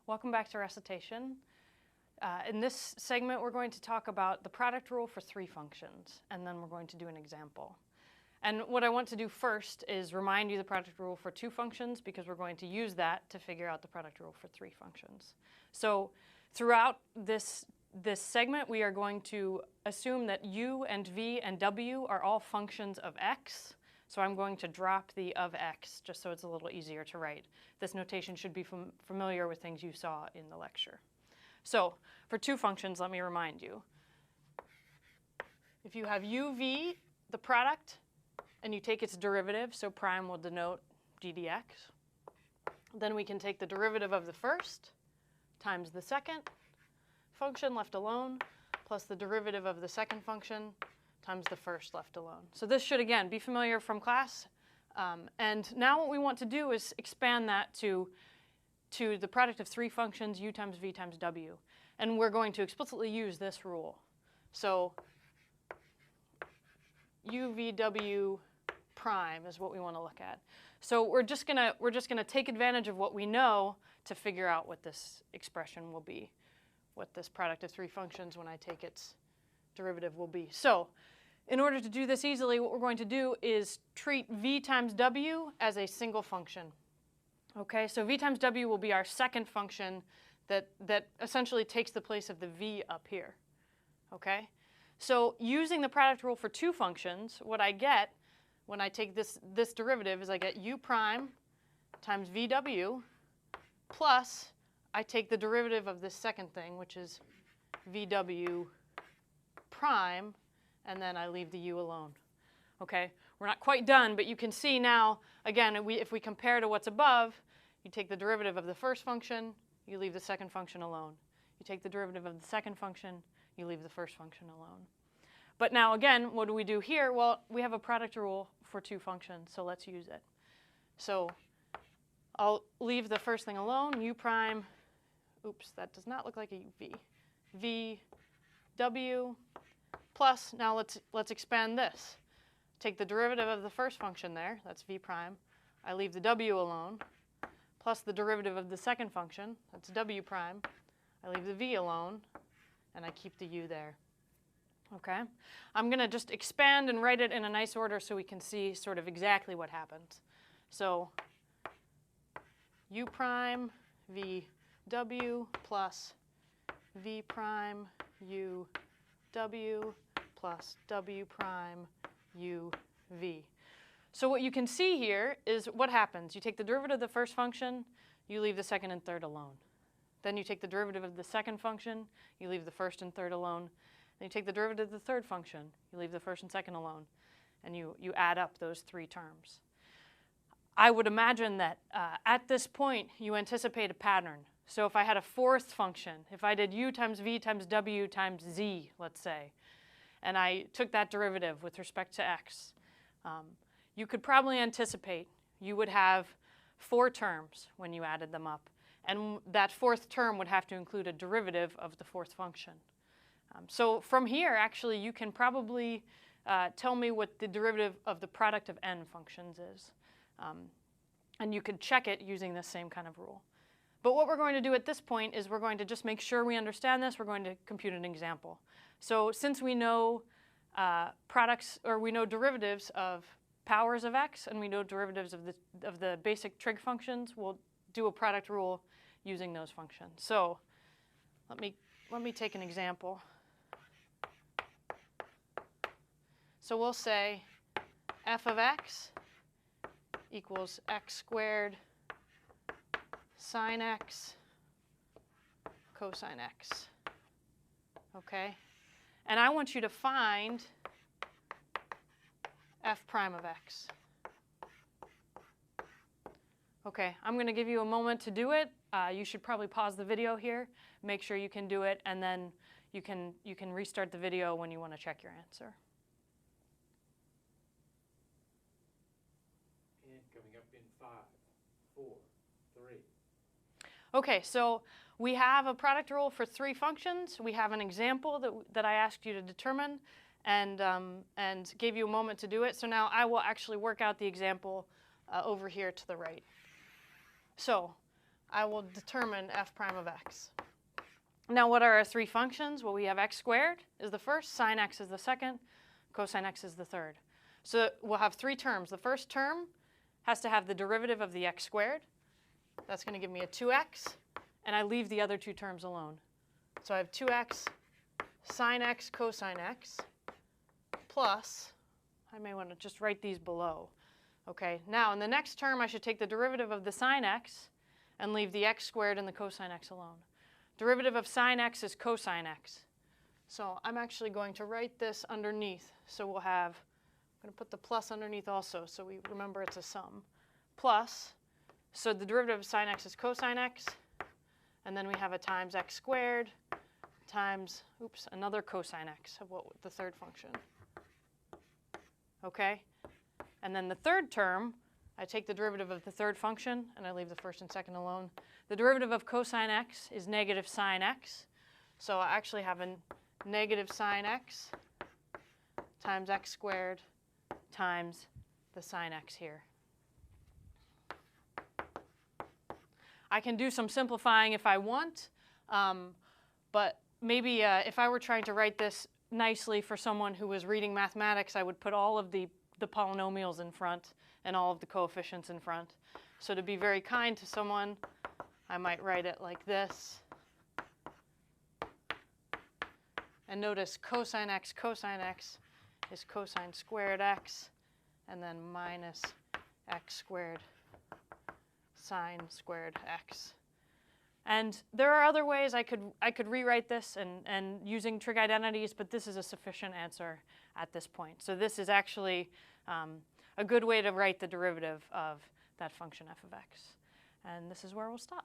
Welcome back to Recitation. In this segment, we're going to talk about the product rule for three functions, and then we're going to do an example. And what I want to do first is remind you the product rule for two functions, because we're going to use that to figure out the product rule for three functions. So throughout this segment, we are going to assume that u and v and w are all functions of x. So I'm going to drop the of x just so it's a little easier to write. This notation should be familiar with things you saw in the lecture. So for two functions, let me remind you. If you have uv, the product, and you take its derivative, so prime will denote d dx, then we can take the derivative of the first times the second function left alone plus the derivative of the second function times the first left alone. So this should, again, be familiar from class. And now what we want to do is expand that to the product of three functions, u times v times w. And we're going to explicitly use this rule. So u, v, w prime is what we want to look at. So we're just gonna take advantage of what we know to figure out what this expression will be, what this product of three functions when I take its derivative will be. So in order to do this easily, what we're going to do is treat v times w as a single function. Okay, so v times w will be our second function that essentially takes the place of the v up here. Okay, so using the product rule for two functions, what I get when I take this derivative is I get u prime times vw plus I take the derivative of this second thing, which is vw prime, and then I leave the u alone. Okay, we're not quite done, but you can see now, again, if we compare to what's above, you take the derivative of the first function, you leave the second function alone. You take the derivative of the second function, you leave the first function alone. But now, again, what do we do here? Well, we have a product rule for two functions, so let's use it. So I'll leave the first thing alone, u prime, oops, that does not look like a v, v w plus, now let's expand this. Take the derivative of the first function there, that's v prime. I leave the w alone, plus the derivative of the second function, that's w prime. I leave the v alone, and I keep the u there. Okay? I'm going to just expand and write it in a nice order so we can see sort of exactly what happens. So u prime v w plus v prime u w plus w prime u v. So what you can see here is what happens. You take the derivative of the first function, you leave the second and third alone. Then you take the derivative of the second function, you leave the first and third alone. Then you take the derivative of the third function, you leave the first and second alone, and you add up those three terms. I would imagine that at this point you anticipate a pattern. So if I had a fourth function, if I did u times v times w times z, let's say, and I took that derivative with respect to x, you could probably anticipate you would have four terms when you added them up. And that fourth term would have to include a derivative of the fourth function. So from here, actually, you can probably tell me what the derivative of the product of n functions is. And you could check it using this same kind of rule. But what we're going to do at this point is we're going to just make sure we understand this. We're going to compute an example. So since we know we know derivatives of powers of x, and we know derivatives of the basic trig functions, we'll do a product rule using those functions. So let me take an example. So we'll say f of x equals x squared sine x cosine x. Okay? And I want you to find f prime of x. Okay, I'm going to give you a moment to do it. You should probably pause the video here, make sure you can do it, and then you can restart the video when you want to check your answer. And coming up in 5, 4, 3. Okay, so we have a product rule for three functions. We have an example that I asked you to determine and gave you a moment to do it. So now I will actually work out the example over here to the right. So I will determine f prime of x. Now, what are our three functions? Well, we have x squared is the first, sine x is the second, cosine x is the third. So we'll have three terms. The first term has to have the derivative of the x squared. That's going to give me a 2x, and I leave the other two terms alone. So I have 2x sine x cosine x plus, I may want to just write these below. Okay, now in the next term, I should take the derivative of the sine x and leave the x squared and the cosine x alone. Derivative of sine x is cosine x. So I'm actually going to write this underneath. So we'll have, I'm going to put the plus underneath also so we remember it's a sum. Plus, so the derivative of sine x is cosine x, and then we have a times x squared times, oops, another cosine x of what the third function. Okay? And then the third term, I take the derivative of the third function, and I leave the first and second alone. The derivative of cosine x is negative sine x. So I actually have a negative sine x times x squared times the sine x here. I can do some simplifying if I want, but maybe if I were trying to write this nicely for someone who was reading mathematics, I would put all of the polynomials in front and all of the coefficients in front. So to be very kind to someone, I might write it like this. And notice cosine x is cosine squared x, and then minus x squared sine squared x. And there are other ways I could rewrite this and using trig identities, but this is a sufficient answer at this point. So this is actually a good way to write the derivative of that function f of x. And this is where we'll stop.